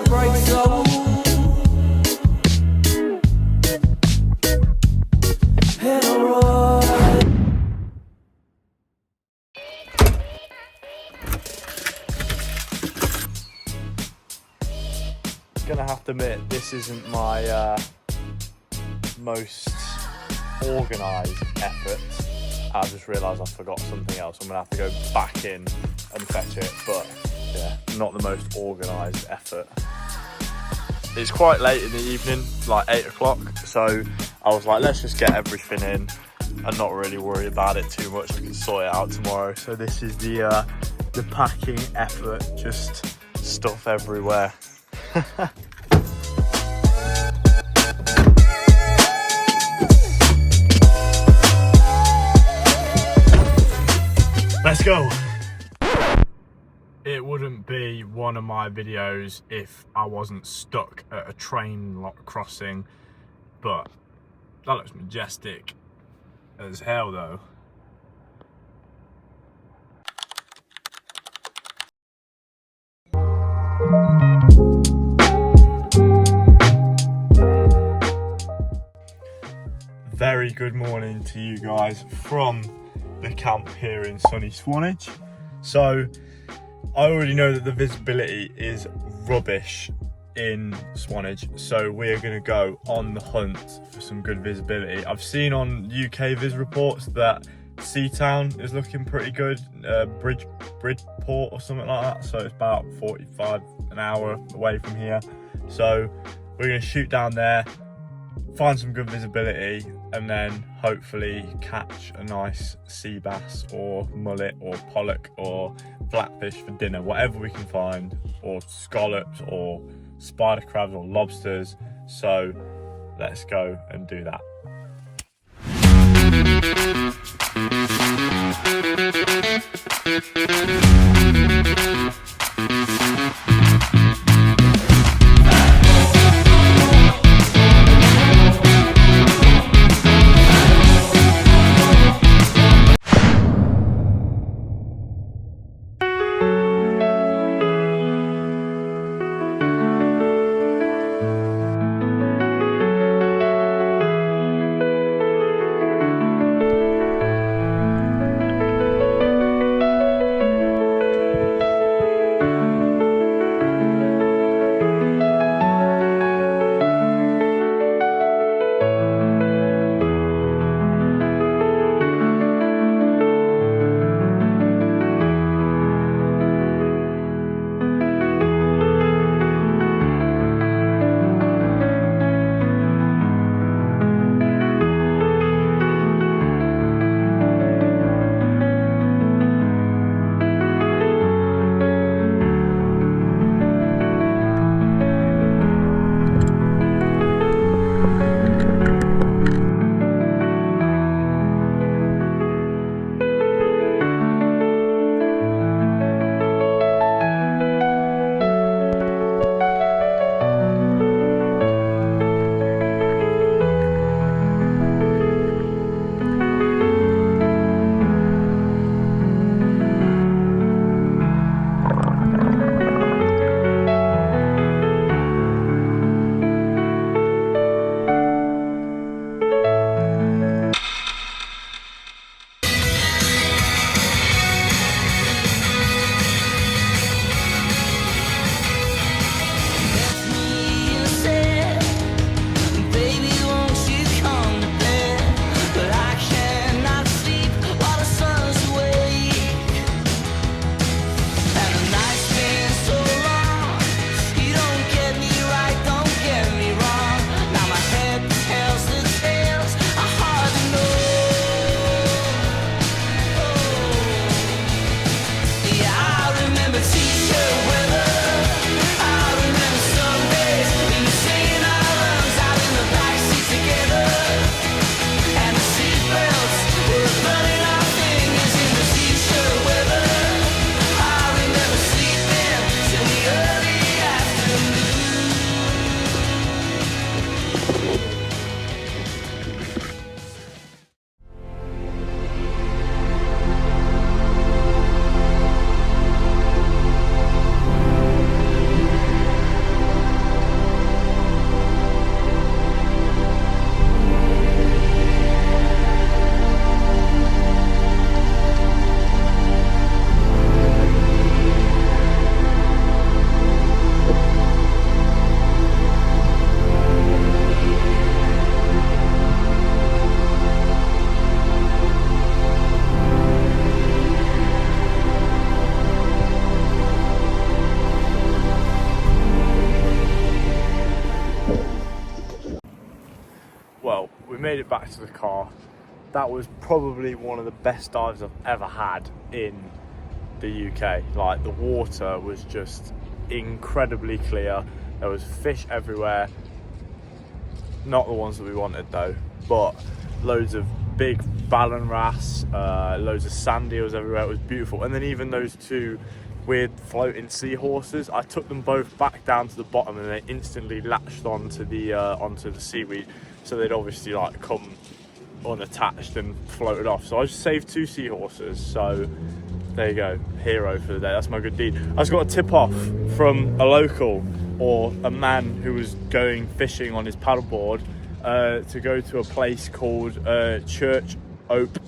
bright soul. And alright. Gonna have to admit, this isn't my most organised effort. I just realised I forgot something else. I'm gonna have to go back in and fetch it, but yeah, not the most organised effort. It's quite late in the evening, like 8 o'clock, so I was like, let's just get everything in and not really worry about it too much. I can sort it out tomorrow. So this is the packing effort, just stuff everywhere. Let's go. It wouldn't be one of my videos if I wasn't stuck at a train crossing, but that looks majestic as hell though. Very good morning to you guys from the camp here in sunny Swanage. So I already know that the visibility is rubbish in Swanage, so we're going to go on the hunt for some good visibility. I've seen on UK Viz reports that Seatown is looking pretty good, Bridgeport or something like that, so it's about 45 an hour away from here. So we're going to shoot down there, find some good visibility, and then hopefully catch a nice sea bass or mullet or pollock or flatfish for dinner, whatever we can find, or scallops or spider crabs or lobsters. So let's go and do that. we made it back to the car. That was probably one of the best dives I've ever had in the UK. Like, the water was just incredibly clear. There was fish everywhere. Not the ones that we wanted though, but loads of big ballan wrasse, loads of sand eels everywhere. It was beautiful. And then even those two weird floating seahorses, I took them both back down to the bottom and they instantly latched onto the seaweed. So they'd obviously like come unattached and floated off. So I just saved 2 seahorses. So there you go, hero for the day. That's my good deed. I just got a tip off from a local, or a man who was going fishing on his paddleboard, to go to a place called Ope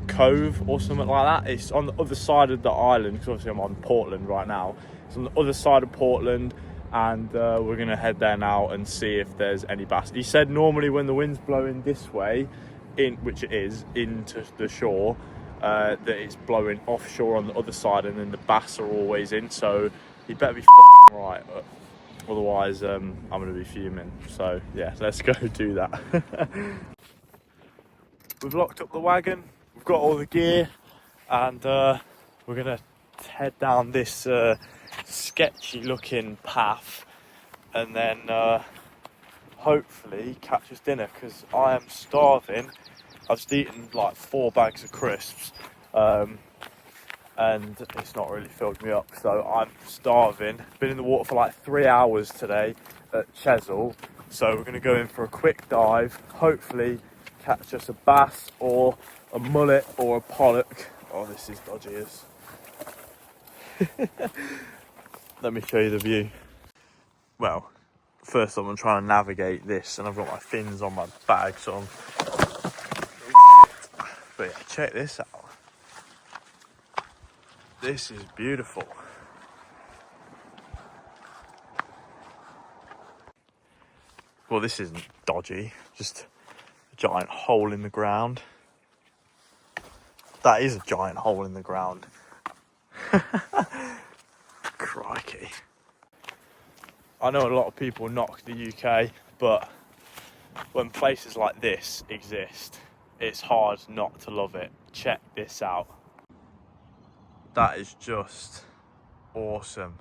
Cove or something like that. It's on the other side of the island, because obviously I'm on Portland right now. It's on the other side of Portland, and we're gonna head there now and see if there's any bass. He said normally when the wind's blowing this way, which it is, into the shore, that it's blowing offshore on the other side, and then the bass are always in. So you better be fucking right, otherwise I'm gonna be fuming. So yeah, let's go do that. We've locked up the wagon, we've got all the gear, and we're gonna head down this sketchy looking path, and then hopefully catch us dinner, because I am starving. I've just eaten like 4 bags of crisps, and it's not really filled me up, so I'm starving. Been in the water for like 3 hours today at Chesil, so we're going to go in for a quick dive, hopefully catch us a bass or a mullet or a pollock. Oh, this is dodgy as. Let me show you the view. Well, first I'm trying to navigate this, and I've got my fins on my bag, so I'm... But yeah, check this out. This is beautiful. Well, this isn't dodgy, just a giant hole in the ground. That is a giant hole in the ground. Crikey. I know a lot of people knock the UK, but when places like this exist, it's hard not to love it. Check this out. That is just awesome.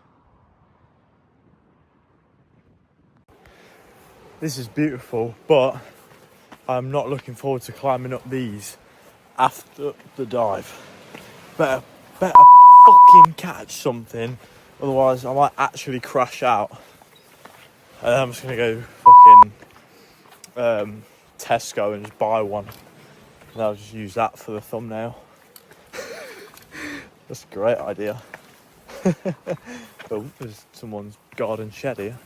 This is beautiful, but I'm not looking forward to climbing up these after the dive. Better fucking catch something, otherwise I might actually crash out. And I'm just gonna go fucking Tesco and just buy one, and I'll just use that for the thumbnail. That's a great idea. Oh, there's someone's garden shed here.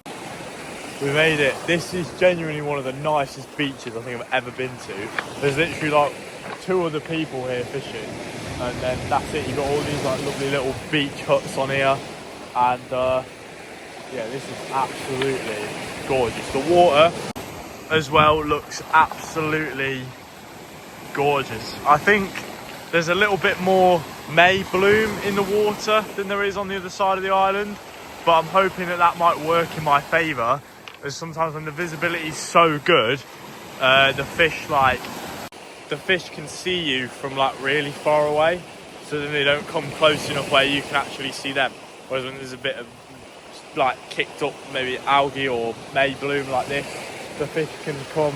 We made it. This is genuinely one of the nicest beaches I think I've ever been to. There's literally like 2 other people here fishing, and then that's it. You've got all these like lovely little beach huts on here, and yeah, this is absolutely gorgeous. The water as well looks absolutely gorgeous. I think there's a little bit more May bloom in the water than there is on the other side of the island, but I'm hoping that that might work in my favour, as sometimes when the visibility is so good, the fish can see you from like really far away, so then they don't come close enough where you can actually see them. Whereas when there's a bit of like kicked up maybe algae or May bloom like this, the fish can come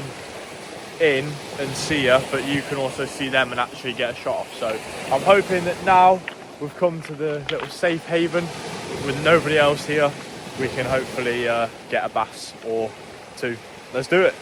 in and see you, but you can also see them and actually get a shot off. So I'm hoping that now we've come to the little safe haven with nobody else here, we can hopefully get a bass or 2. Let's do it.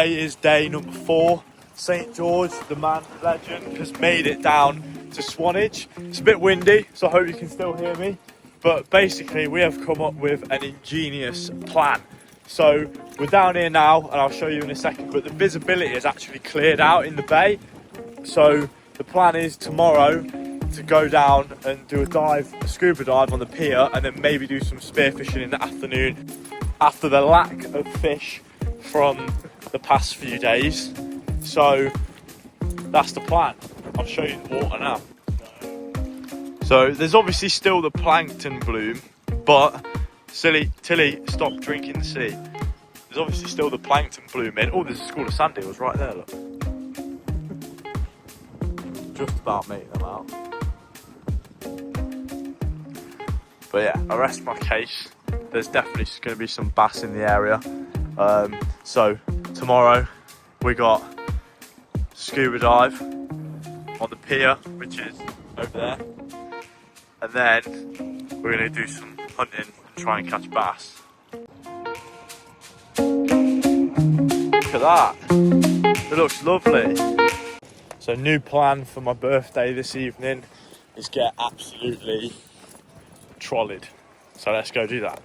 today is day number 4. St George, the man, the legend, has made it down to Swanage. It's a bit windy, so I hope you can still hear me. But basically, we have come up with an ingenious plan. So we're down here now, and I'll show you in a second, but the visibility is actually cleared out in the bay. So the plan is tomorrow to go down and do a scuba dive on the pier, and then maybe do some spearfishing in the afternoon after the lack of fish from the past few days. So that's the plan. I'll show you the water now. So there's obviously still the plankton bloom, but Tilly, stop drinking the sea. There's obviously still the plankton blooming. Oh, there's a school of sand eels right there, look. Just about making them out. But yeah, I rest my case. There's definitely going to be some bass in the area. So tomorrow we got scuba dive on the pier, which is over there. And then we're going to do some hunting and try and catch bass. Look at that. It looks lovely. So new plan for my birthday this evening is get absolutely trolleyed. So let's go do that.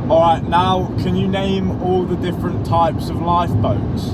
Alright, now can you name all the different types of lifeboats?